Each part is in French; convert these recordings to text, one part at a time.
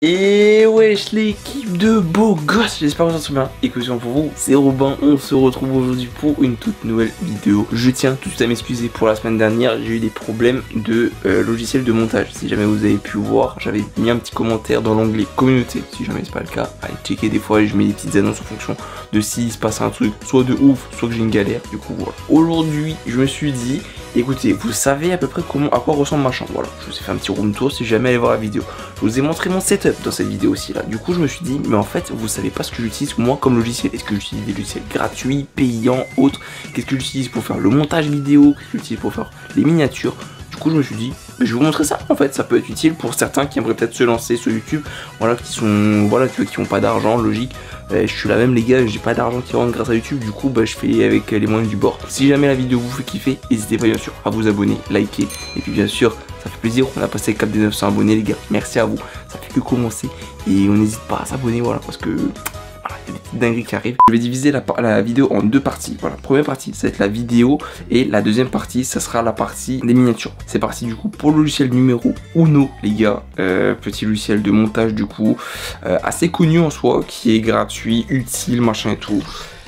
Et wesh l'équipe de beaux gosses, j'espère que vous en bien. Écoutez pour vous, c'est Robin, on se retrouve aujourd'hui pour une toute nouvelle vidéo. Je tiens tout de suite à m'excuser pour la semaine dernière, j'ai eu des problèmes de logiciel de montage. Si jamais vous avez pu voir, j'avais mis un petit commentaire dans l'onglet communauté. Si jamais c'est pas le cas, allez checker, des fois je mets des petites annonces en fonction de s'il se passe un truc, soit de ouf, soit que j'ai une galère. Du coup voilà. Aujourd'hui, je me suis dit, écoutez, vous savez à peu près à quoi ressemble ma chambre. Voilà, je vous ai fait un petit room tour si jamais allez voir la vidéo. Je vous ai montré mon setup dans cette vidéo aussi là. Du coup je me suis dit, mais en fait vous savez pas ce que j'utilise moi comme logiciel. Est-ce que j'utilise des logiciels gratuits, payants, autres? Qu'est-ce que j'utilise pour faire le montage vidéo? Qu'est-ce que j'utilise pour faire les miniatures? Du coup je me suis dit, je vais vous montrer ça. En fait ça peut être utile pour certains qui aimeraient peut-être se lancer sur YouTube. Voilà, qui sont, voilà, tu vois, qui ont pas d'argent, logique. Je suis là même les gars, j'ai pas d'argent qui rentre grâce à YouTube. Du coup je fais avec les moyens du bord. Si jamais la vidéo vous fait kiffer, n'hésitez pas bien sûr à vous abonner, liker. Et puis bien sûr ça fait plaisir, on a passé le cap des 900 abonnés les gars. Merci à vous, ça fait que commencer. Et on n'hésite pas à s'abonner, voilà, parce que voilà, il y a des petites dingueries qui arrivent. Je vais diviser la vidéo en deux parties. Voilà, première partie ça va être la vidéo. Et la deuxième partie ça sera la partie des miniatures. C'est parti du coup pour le logiciel numéro Uno les gars. Petit logiciel de montage du coup, assez connu en soi, qui est gratuit, utile, machin et tout.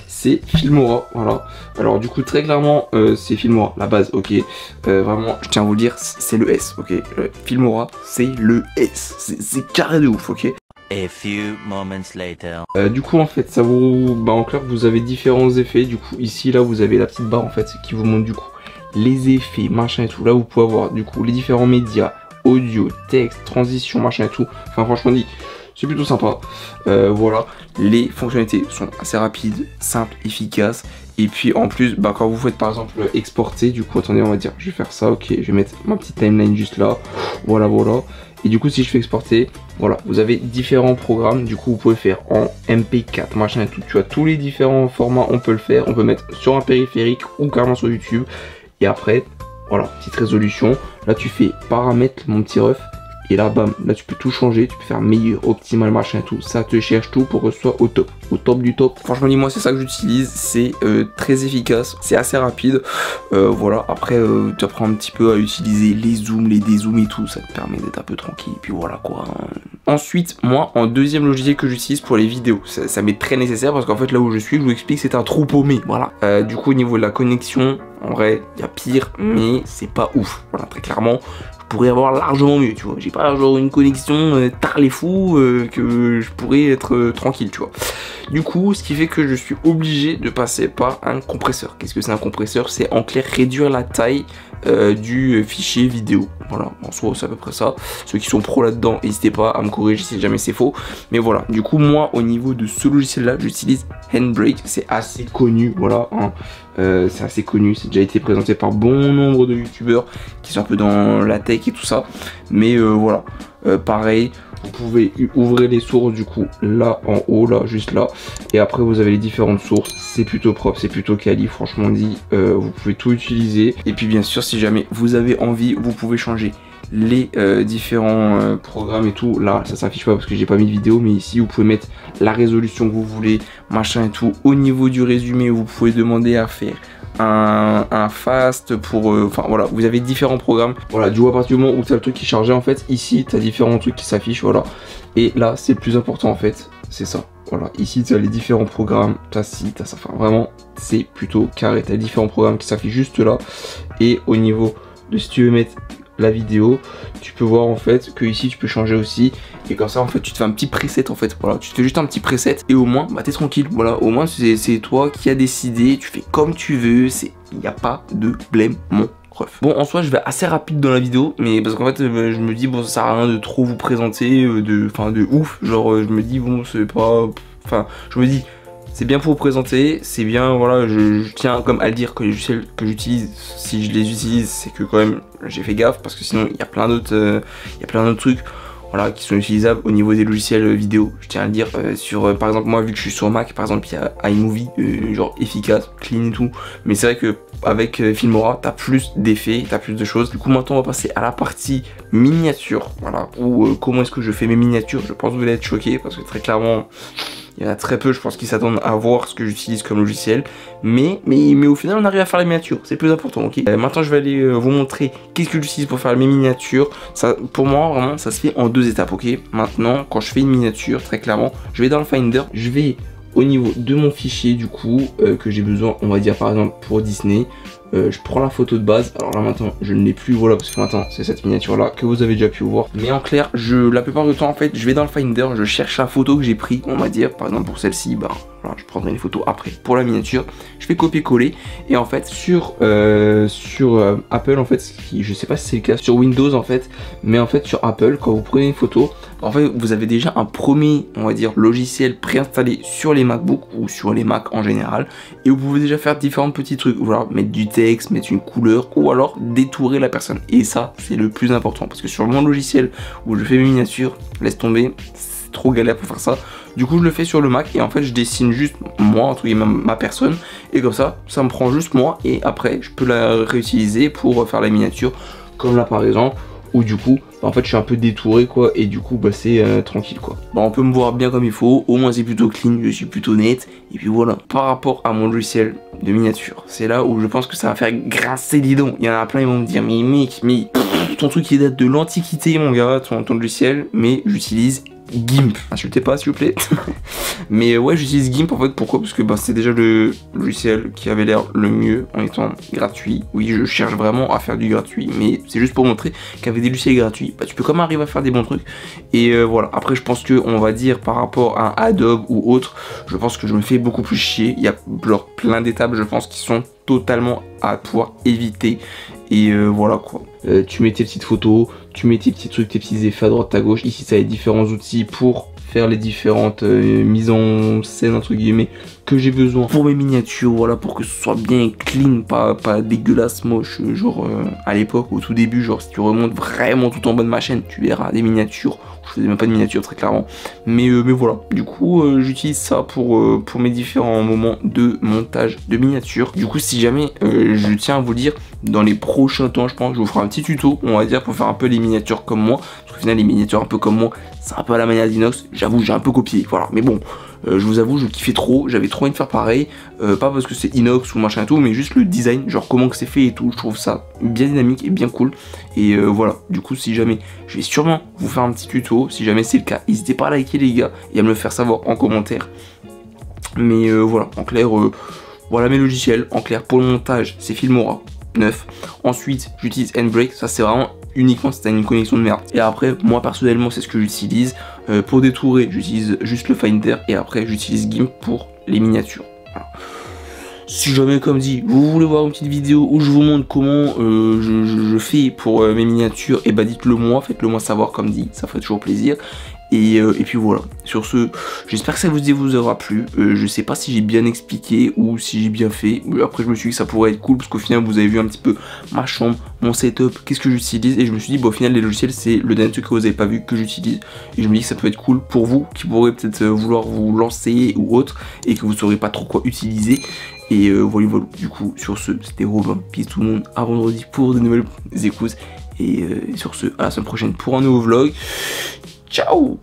C'est Filmora, voilà. Alors du coup très clairement c'est Filmora, la base, ok. Vraiment je tiens à vous le dire, c'est le S, ok. Filmora c'est le S, c'est carré de ouf, ok. A few moments later. Du coup en fait ça vous, en clair vous avez différents effets. Du coup ici là vous avez la petite barre en fait qui vous montre du coup les effets, machin et tout. Là vous pouvez avoir du coup les différents médias, audio, texte, transition, machin et tout. Enfin franchement dit, c'est plutôt sympa. Voilà, les fonctionnalités sont assez rapides, simples, efficaces. Et puis en plus, quand vous faites par exemple exporter, du coup, attendez, on va dire, je vais faire ça, ok, je vais mettre ma petite timeline juste là. Voilà, voilà. Et du coup, si je fais exporter, voilà, vous avez différents programmes. Du coup, vous pouvez faire en MP4, machin et tout. Tu vois, tous les différents formats, on peut le faire. On peut mettre sur un périphérique ou carrément sur YouTube. Et après, voilà, petite résolution. Là, tu fais paramètres, mon petit ref. Et là, bam, là tu peux tout changer, tu peux faire meilleur, optimal, machin et tout. Ça te cherche tout pour que ce soit au top du top. Franchement, dis-moi, c'est ça que j'utilise. C'est très efficace, c'est assez rapide. Voilà, après, tu apprends un petit peu à utiliser les zooms, les dézooms et tout. Ça te permet d'être un peu tranquille. Et puis voilà quoi. Ensuite, moi, en deuxième logiciel que j'utilise pour les vidéos, ça m'est très nécessaire parce qu'en fait, là où je suis, je vous explique, c'est un trou paumé. Voilà. Du coup, au niveau de la connexion, en vrai, il y a pire, mais c'est pas ouf. Voilà, très clairement. Pourrais avoir largement mieux, tu vois. J'ai pas genre une connexion tard les fous que je pourrais être tranquille, tu vois. Du coup, ce qui fait que je suis obligé de passer par un compresseur. Qu'est-ce que c'est un compresseur? C'est en clair réduire la taille du fichier vidéo. Voilà, en soi c'est à peu près ça. Ceux qui sont pros là-dedans, n'hésitez pas à me corriger si jamais c'est faux. Mais voilà, du coup moi au niveau de ce logiciel là, j'utilise Handbrake. C'est assez connu, voilà, hein. C'est assez connu, c'est déjà été présenté par bon nombre de youtubeurs qui sont un peu dans la tech et tout ça. Mais voilà, pareil, vous pouvez ouvrir les sources du coup là en haut, là juste là. Et après vous avez les différentes sources. C'est plutôt propre, c'est plutôt quali, franchement dit. Vous pouvez tout utiliser. Et puis bien sûr si jamais vous avez envie, vous pouvez changer les différents programmes et tout. Là ça s'affiche pas parce que j'ai pas mis de vidéo, mais ici vous pouvez mettre la résolution que vous voulez, machin et tout. Au niveau du résumé, vous pouvez demander à faire un fast pour enfin voilà, vous avez différents programmes. Voilà, du coup à partir du moment où tu as le truc qui est chargé, en fait ici tu as différents trucs qui s'affichent, voilà. Et là c'est le plus important en fait, c'est ça. Voilà, ici tu as les différents programmes, t'as ci, t'as ça, enfin vraiment c'est plutôt carré. Tu as différents programmes qui s'affichent juste là. Et au niveau de si tu veux mettre la vidéo, tu peux voir en fait que ici tu peux changer aussi. Et comme ça en fait tu te fais un petit preset en fait. Voilà, tu te fais juste un petit preset et au moins t'es tranquille. Voilà, au moins c'est toi qui as décidé, tu fais comme tu veux, il n'y a pas de blême mon ref. Bon en soi je vais assez rapide dans la vidéo, mais parce qu'en fait je me dis bon ça sert à rien de trop vous présenter de ouf. Genre je me dis bon c'est pas, enfin je me dis c'est bien pour vous présenter, c'est bien, voilà, je tiens comme à le dire que les logiciels que j'utilise, si je les utilise, c'est que quand même j'ai fait gaffe parce que sinon il y a plein d'autres trucs, voilà, qui sont utilisables au niveau des logiciels vidéo. Je tiens à le dire sur, par exemple moi vu que je suis sur Mac, par exemple il y a iMovie, genre efficace, clean et tout, mais c'est vrai que avec Filmora t'as plus d'effets, t'as plus de choses. Du coup maintenant on va passer à la partie miniature, voilà, ou comment est-ce que je fais mes miniatures. Je pense que vous allez être choqués parce que très clairement Il y en a très peu, je pense, qui s'attendent à voir ce que j'utilise comme logiciel. Mais au final, on arrive à faire les miniatures. C'est le plus important, ok. Maintenant, je vais aller vous montrer qu'est-ce que j'utilise pour faire mes miniatures. Ça, pour moi, vraiment, ça se fait en 2 étapes, ok. Maintenant, quand je fais une miniature, très clairement, je vais dans le Finder. Je vais au niveau de mon fichier, du coup, que j'ai besoin, on va dire, par exemple, pour Disney. Je prends la photo de base. Alors là maintenant je ne l'ai plus, voilà, parce que maintenant c'est cette miniature là que vous avez déjà pu voir. Mais en clair, la plupart du temps en fait, je vais dans le Finder, je cherche la photo que j'ai pris, on va dire, par exemple pour celle-ci, bah voilà, je prendrai une photo après pour la miniature. Je fais copier-coller et en fait sur Apple en fait, je sais pas si c'est le cas sur Windows en fait, mais en fait sur Apple quand vous prenez une photo, en fait vous avez déjà un premier, on va dire, logiciel préinstallé sur les MacBook ou sur les Mac en général, et vous pouvez déjà faire différents petits trucs, voilà, mettre du texte, mettre une couleur ou alors détourer la personne. Et ça c'est le plus important parce que sur mon logiciel où je fais mes miniatures, laisse tomber, c'est trop galère pour faire ça. Du coup je le fais sur le Mac et en fait je dessine juste moi, entre guillemets, ma personne, et comme ça me prend juste moi et après je peux la réutiliser pour faire la miniature comme là par exemple, où du coup en fait je suis un peu détouré quoi, et du coup bah c'est tranquille quoi. Bah, on peut me voir bien comme il faut, au moins c'est plutôt clean, je suis plutôt net, et puis voilà. Par rapport à mon logiciel de miniature, c'est là où je pense que ça va faire grincer les dents. Il y en a plein, ils vont me dire mais mec, mais ton truc il date de l'antiquité mon gars, ton logiciel, mais j'utilise GIMP. Insultez pas s'il vous plaît. Mais ouais, j'utilise GIMP en fait. Pourquoi? Parce que bah, c'est déjà le logiciel qui avait l'air le mieux en étant gratuit. Oui, je cherche vraiment à faire du gratuit, mais c'est juste pour montrer qu'avec des logiciels gratuits, bah, tu peux quand même arriver à faire des bons trucs. Et voilà, après je pense que on va dire par rapport à Adobe ou autre, je pense que je me fais beaucoup plus chier. Il y a genre plein d'étapes je pense qui sont totalement à pouvoir éviter. Et voilà quoi. Tu mets tes petites photos, tu mets tes petits trucs, tes petits effets à droite à gauche. Ici ça a les différents outils pour faire les différentes mises en scène entre guillemets que j'ai besoin pour mes miniatures, voilà, pour que ce soit bien clean, pas dégueulasse, moche, genre à l'époque, au tout début, genre si tu remontes vraiment tout en bas de ma chaîne, tu verras des miniatures. Je faisais même pas de miniatures très clairement, mais voilà, du coup j'utilise ça pour mes différents moments de montage de miniatures. Du coup si jamais je tiens à vous le dire, dans les prochains temps je pense je vous ferai un petit tuto, on va dire, pour faire un peu les miniatures comme moi, parce qu'au final les miniatures un peu comme moi c'est un peu à la manière d'Inox, j'avoue j'ai un peu copié, voilà, mais bon, je vous avoue je kiffais trop, j'avais trop envie de faire pareil, pas parce que c'est Inox ou machin et tout, mais juste le design, genre comment que c'est fait et tout, je trouve ça bien dynamique et bien cool. Et voilà, du coup si jamais, je vais sûrement vous faire un petit tuto, si jamais c'est le cas, n'hésitez pas à liker les gars et à me le faire savoir en commentaire. Mais voilà, en clair, voilà mes logiciels, en clair pour le montage c'est Filmora 9, ensuite j'utilise Handbrake, ça c'est vraiment uniquement si t'as une connexion de merde. Et après moi personnellement c'est ce que j'utilise, pour détourer j'utilise juste le Finder, et après j'utilise GIMP pour les miniatures. Voilà. Si jamais, comme dit, vous voulez voir une petite vidéo où je vous montre comment je fais pour mes miniatures, et bah dites-le moi, faites-le moi savoir comme dit, ça ferait toujours plaisir. Et puis voilà, sur ce, j'espère que ça vous aura plu. Je sais pas si j'ai bien expliqué ou si j'ai bien fait. Après je me suis dit que ça pourrait être cool parce qu'au final vous avez vu un petit peu ma chambre, mon setup, qu'est-ce que j'utilise. Et je me suis dit, bon, au final les logiciels c'est le dernier truc que vous avez pas vu que j'utilise. Et je me dis que ça peut être cool pour vous qui pourrez peut-être vouloir vous lancer ou autre et que vous saurez pas trop quoi utiliser. Et voilà, du coup sur ce, c'était Robin, peace tout le monde, à vendredi pour de nouvelles écoutes. Et sur ce, à la semaine prochaine pour un nouveau vlog. Ciao!